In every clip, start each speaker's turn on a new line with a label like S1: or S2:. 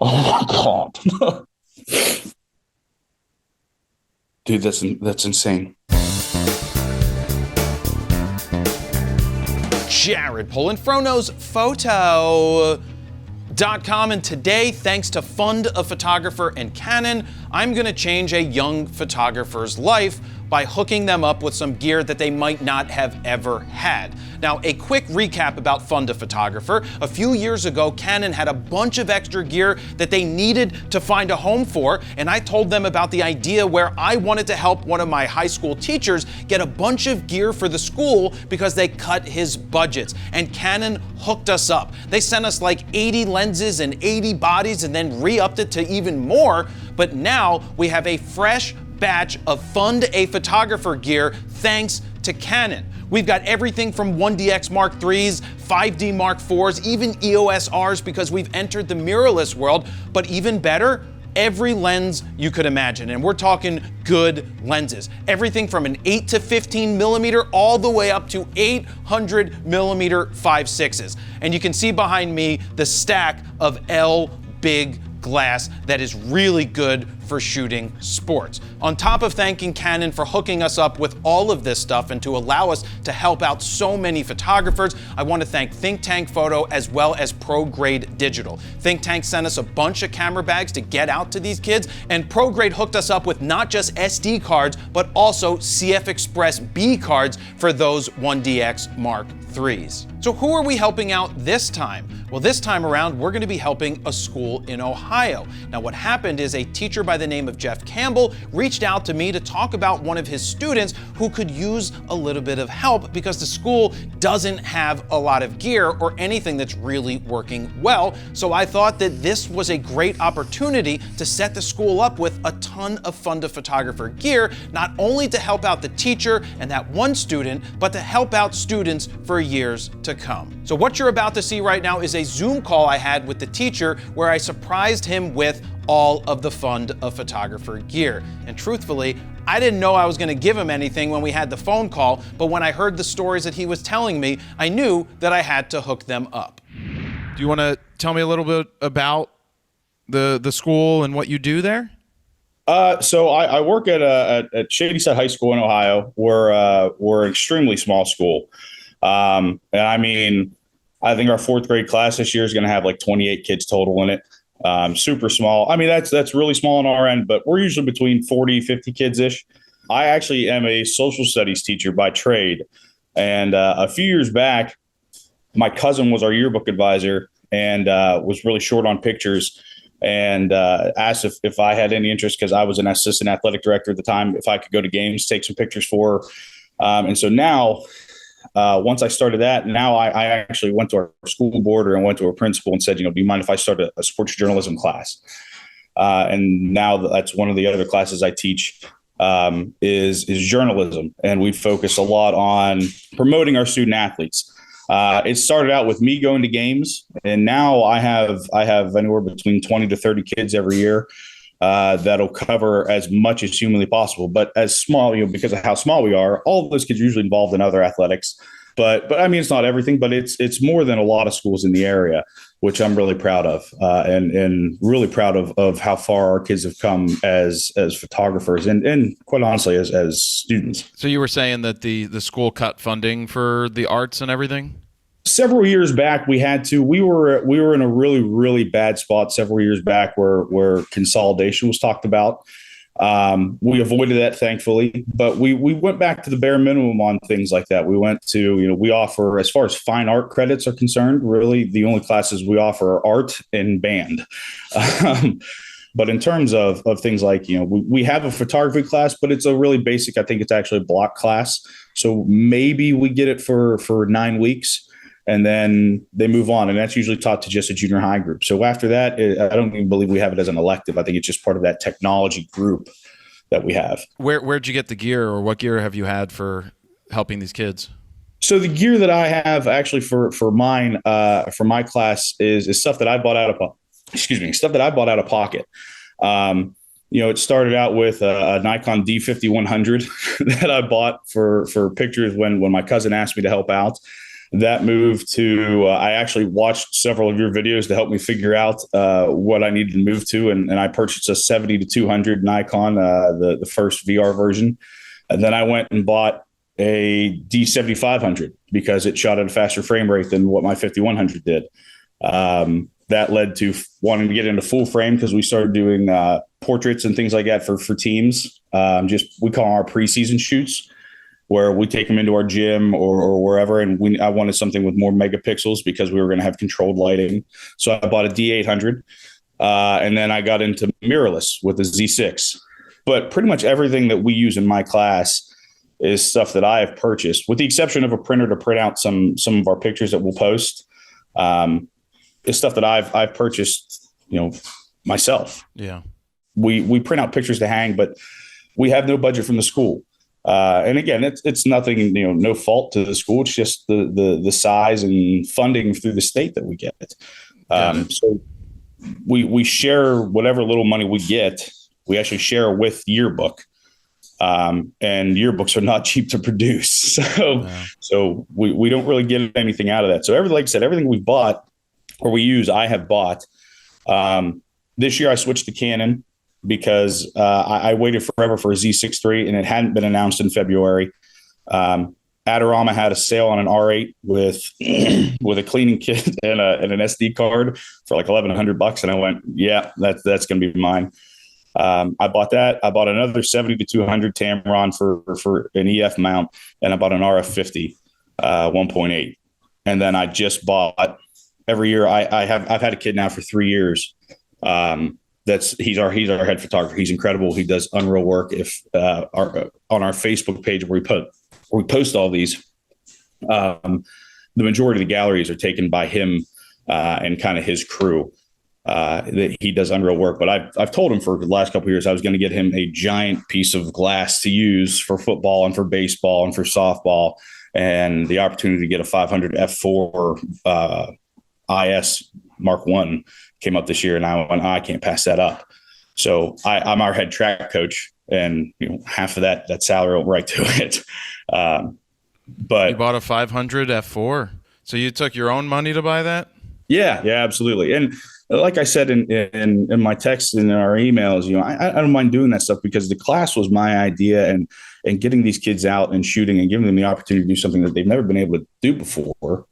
S1: Oh my God. Dude, that's insane.
S2: Jared Polin, Frono's Photo.com, and today, thanks to Fund a Photographer and Canon, I'm going to change a young photographer's life by hooking them up with some gear that they might not have ever had. Now, a quick recap about Fund a Photographer. A few years ago, Canon had a bunch of extra gear that they needed to find a home for, and I told them about the idea where I wanted to help one of my high school teachers get a bunch of gear for the school because they cut his budgets, and Canon hooked us up. They sent us like 80 lenses and 80 bodies and then re-upped it to even more, but now we have a fresh batch of Fund a Photographer gear thanks to Canon. We've got everything from 1DX Mark IIIs, 5D Mark IVs, even EOS Rs because we've entered the mirrorless world, but even better, every lens you could imagine, and we're talking good lenses. Everything from an 8 to 15 millimeter all the way up to 800 millimeter 5.6s. And you can see behind me the stack of L big glass that is really good for shooting sports. On top of thanking Canon for hooking us up with all of this stuff and to allow us to help out so many photographers, I want to thank ThinkTank Photo as well as Prograde Digital. ThinkTank sent us a bunch of camera bags to get out to these kids, and Prograde hooked us up with not just SD cards, but also CF Express B cards for those 1DX Mark IIIs. So who are we helping out this time? Well, this time around, we're going to be helping a school in Ohio. Now, what happened is a teacher by the name of Jeff Campbell reached out to me to talk about one of his students who could use a little bit of help because the school doesn't have a lot of gear or anything that's really working well. So I thought that this was a great opportunity to set the school up with a ton of Fund a Photographer gear, not only to help out the teacher and that one student, but to help out students for years to come. So what you're about to see right now is a Zoom call I had with the teacher where I surprised him with all of the Fund a Photographer gear. And truthfully, I didn't know I was going to give him anything when we had the phone call, but when I heard the stories that he was telling me, I knew that I had to hook them up. Do you want to tell me a little bit about the school and what you do there?
S1: So I work at Shadyside High School in Ohio. We're an extremely small school. And I mean, I think our fourth grade class this year is going to have like 28 kids total in it. Super small. I mean, that's really small on our end, but we're usually between 40, 50 kids ish. I actually am a social studies teacher by trade. And a few years back, my cousin was our yearbook advisor and was really short on pictures and asked if I had any interest because I was an assistant athletic director at the time, if I could go to games, take some pictures for her. And so now, once I started that, now I actually went to our school board and went to our principal and said, do you mind if I start a sports journalism class? And now that's one of the other classes I teach is journalism. And we focus a lot on promoting our student athletes. It started out with me going to games, and now I have anywhere between 20 to 30 kids every year that'll cover as much as humanly possible. But as small, because of how small we are, all of those kids are usually involved in other athletics. But I mean, it's not everything, but it's more than a lot of schools in the area, which I'm really proud of, and really proud of how far our kids have come as photographers and quite honestly as students.
S2: So you were saying that the school cut funding for the arts and everything?
S1: Several years back, we were in a really, really bad spot several years back where consolidation was talked about. We avoided that, thankfully, but we went back to the bare minimum on things like that. We went to, we offer, as far as fine art credits are concerned, really the only classes we offer are art and band. But in terms of things like, we have a photography class, but it's a really basic, I think it's actually a block class. So maybe we get it for 9 weeks. And then they move on. And that's usually taught to just a junior high group. So after that, I don't even believe we have it as an elective. I think it's just part of that technology group that we have.
S2: Where'd you get the gear, or what gear have you had for helping these kids?
S1: So the gear that I have actually for my class is stuff that I bought out of pocket. It started out with a Nikon D5100 that I bought for pictures when my cousin asked me to help out. that move to I actually watched several of your videos to help me figure out what I needed to move to, and I purchased a 70-200 Nikon, the first VR version, and then I went and bought a D7500 because it shot at a faster frame rate than what my 5100 did. That led to wanting to get into full frame because we started doing portraits and things like that for teams. We call them our preseason shoots, where we take them into our gym or wherever. And I wanted something with more megapixels because we were going to have controlled lighting. So I bought a D800, and then I got into mirrorless with a Z6. But pretty much everything that we use in my class is stuff that I have purchased, with the exception of a printer to print out some of our pictures that we'll post. Is stuff that I've purchased, myself.
S2: Yeah.
S1: We print out pictures to hang, but we have no budget from the school. And again, it's nothing, no fault to the school. It's just the size and funding through the state that we get. So we share whatever little money we get. We actually share with Yearbook. And yearbooks are not cheap to produce. So we don't really get anything out of that. So like I said, everything we've bought or we use, I have bought. This year I switched to Canon because I waited forever for a Z6 III and it hadn't been announced in February. Adorama had a sale on an R8 with a cleaning kit and an SD card for like $1,100, and I went, yeah, that's going to be mine. I bought that. I bought another 70-200 Tamron for an EF mount, and I bought an RF50 1.8. And then I just bought every year. I've had a kid now for 3 years. He's our head photographer. He's incredible. He does unreal work. If on our Facebook page where we post all these, the majority of the galleries are taken by him and kind of his crew. That he does unreal work, but I've told him for the last couple of years I was going to get him a giant piece of glass to use for football and for baseball and for softball, and the opportunity to get a 500 f4 IS Mark I came up this year, and I went, I can't pass that up. So I'm our head track coach, and half of that salary went right to it. But
S2: you bought a 500 f4, so you took your own money to buy that? Yeah,
S1: absolutely. And like I said in my texts and in our emails, I don't mind doing that stuff because the class was my idea, and getting these kids out and shooting and giving them the opportunity to do something that they've never been able to do before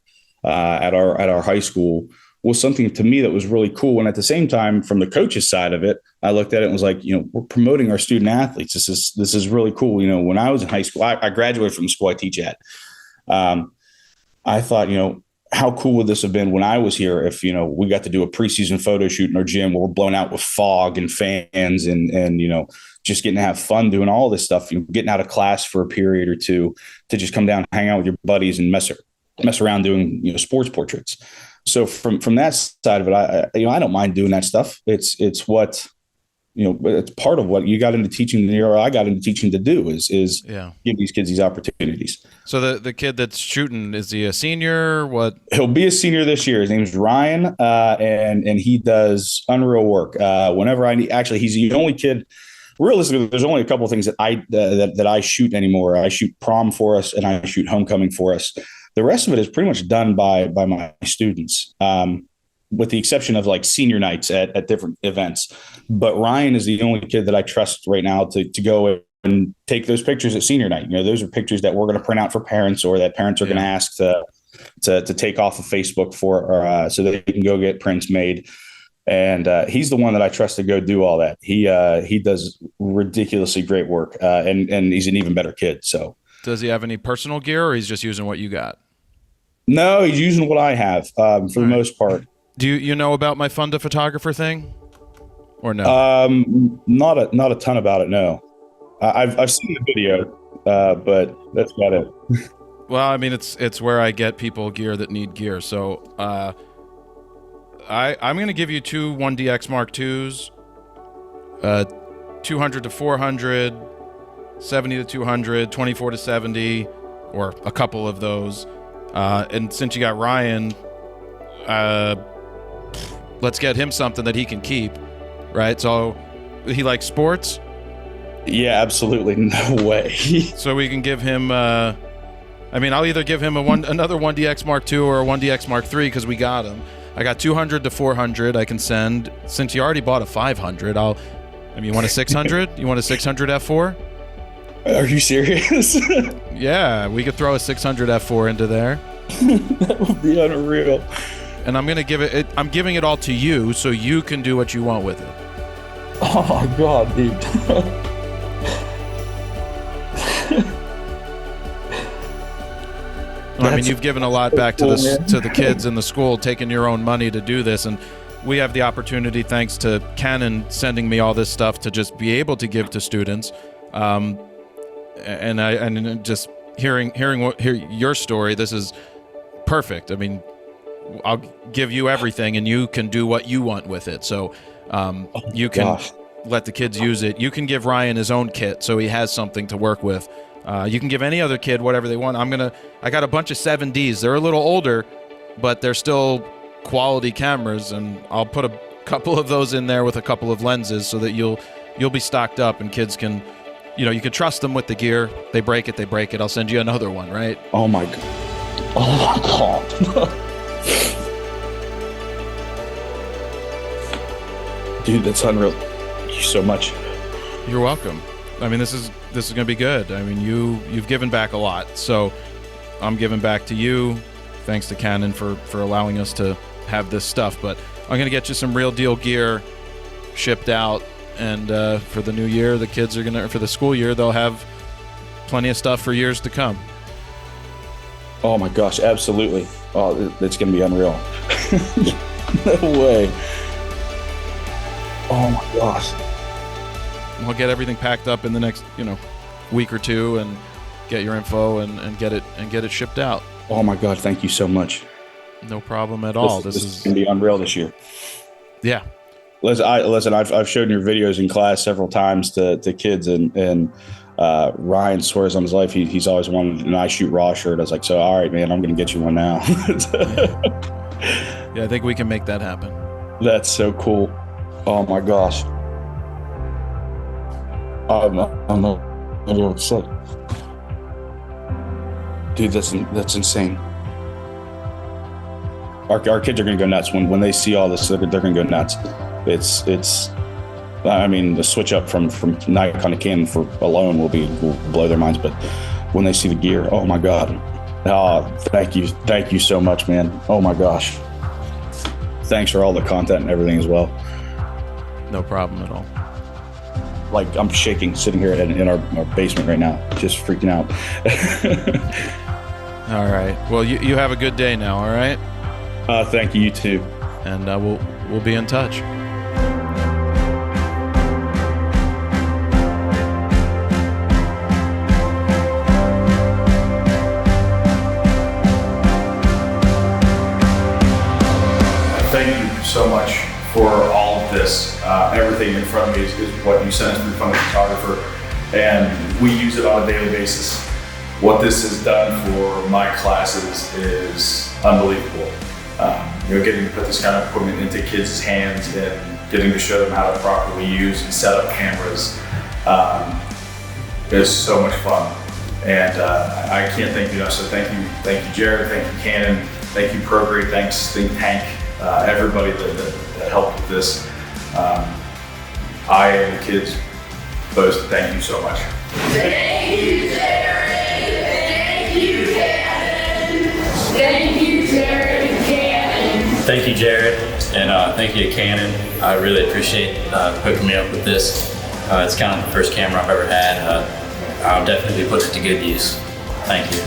S1: at our high school was something to me that was really cool. And at the same time, from the coach's side of it, I looked at it and was like, we're promoting our student athletes. This is really cool. When I was in high school, I graduated from the school I teach at. I thought, how cool would this have been when I was here if, we got to do a preseason photo shoot in our gym where we're blown out with fog and fans and just getting to have fun doing all this stuff, getting out of class for a period or two to just come down, hang out with your buddies and mess around doing, sports portraits. So from that side of it, I don't mind doing that stuff. It's what, it's part of what you got into teaching, or I got into teaching to do is give these kids these opportunities.
S2: So the kid that's shooting, is he a senior? What?
S1: He'll be a senior this year. His name's Ryan, and he does unreal work. Whenever I need, actually, he's the only kid. Realistically, there's only a couple of things that I shoot anymore. I shoot prom for us, and I shoot homecoming for us. The rest of it is pretty much done by my students. With the exception of like senior nights at different events. But Ryan is the only kid that I trust right now to go and take those pictures at senior night. Those are pictures that we're going to print out for parents, or that parents are going to ask to take off of Facebook for, so they can go get prints made. And he's the one that I trust to go do all that. He does ridiculously great work, and he's an even better kid. So
S2: does he have any personal gear, or he's just using what you got?
S1: No, he's using what I have for the most part.
S2: Do you know about my Fund a Photographer thing, or no?
S1: Not a ton about it. No, I've seen the video, but that's about it.
S2: Well, I mean, it's where I get people gear that need gear. So I'm going to give you two 1DX Mark IIs, 200 to 400, 70 to 200, 24 to 70, or a couple of those. And since you got Ryan, let's get him something that he can keep, right? So he likes sports?
S1: Yeah, absolutely. No way.
S2: So we can give him I mean, I'll either give him another 1DX Mark II or a 1DX Mark III because we got him. I got 200 to 400 I can send. Since you already bought a 500, you want a 600? You want a 600 F4?
S1: Are you serious?
S2: Yeah, we could throw a 600 F4 into there.
S1: That would be unreal.
S2: And I'm gonna I'm giving it all to you so you can do what you want with it.
S1: Oh my God, dude.
S2: I mean, you've given a lot back to the kids in the school, taking your own money to do this, and we have the opportunity, thanks to Canon sending me all this stuff, to just be able to give to students. And just hearing your story, this is perfect. I mean, I'll give you everything, and you can do what you want with it. So you can let the kids use it. You can give Ryan his own kit, so he has something to work with. You can give any other kid whatever they want. I got a bunch of 7Ds. They're a little older, but they're still quality cameras, and I'll put a couple of those in there with a couple of lenses so that you'll be stocked up, and kids can, you can trust them with the gear. They break it. I'll send you another one, right?
S1: Oh my God. Oh my God. Dude, that's unreal. Thank you so much.
S2: You're welcome. I mean, this is gonna be good. I mean, you've given back a lot, so I'm giving back to you. Thanks to Canon for allowing us to have this stuff. But I'm gonna get you some real deal gear shipped out, and for the new year, the kids are for the school year, they'll have plenty of stuff for years to come.
S1: Oh my gosh, absolutely. Oh, it's gonna be unreal. No way. Oh my gosh.
S2: We'll get everything packed up in the next, week or two, and get your info and get it shipped out.
S1: Oh my God, thank you so much.
S2: No problem at all. This is
S1: gonna be unreal this year.
S2: Yeah.
S1: Listen, I've shown your videos in class several times to kids, and Ryan swears on his life he's always wanted an I Shoot Raw shirt. I was like, so all right, man, I'm gonna get you one now.
S2: Yeah, I think we can make that happen.
S1: That's so cool. Oh my gosh. I'm not able to say. Dude, that's insane. Our kids are gonna go nuts when they see all this. They're gonna go nuts. It's. I mean, the switch up from Nikon to Canon alone will blow their minds. But when they see the gear, oh my God! Oh, thank you so much, man. Oh my gosh! Thanks for all the content and everything as well.
S2: No problem at all.
S1: Like, I'm shaking sitting here in our basement right now, just freaking out.
S2: All right. Well, you have a good day now. All right.
S1: Thank you. You too.
S2: And we'll be in touch. Thank you so much for all of this. Everything in front of me is what you sent us from the photographer, and we use it on a daily basis. What this has done for my classes is unbelievable. Getting to put this kind of equipment into kids' hands and getting to show them how to properly use and set up cameras is so much fun. And I can't thank you enough. So thank you, Jared. Thank you, Canon. Thank you, Prograde. Thanks, ThinkTank. Everybody that helped with this. I and the kids both thank you so much.
S3: Thank you, Jared. Thank you, Canon. Thank you, Jared and Canon.
S4: Thank you, Jared, and thank you to Canon. I really appreciate hooking me up with this. It's kind of the first camera I've ever had. I'll definitely put it to good use. Thank you.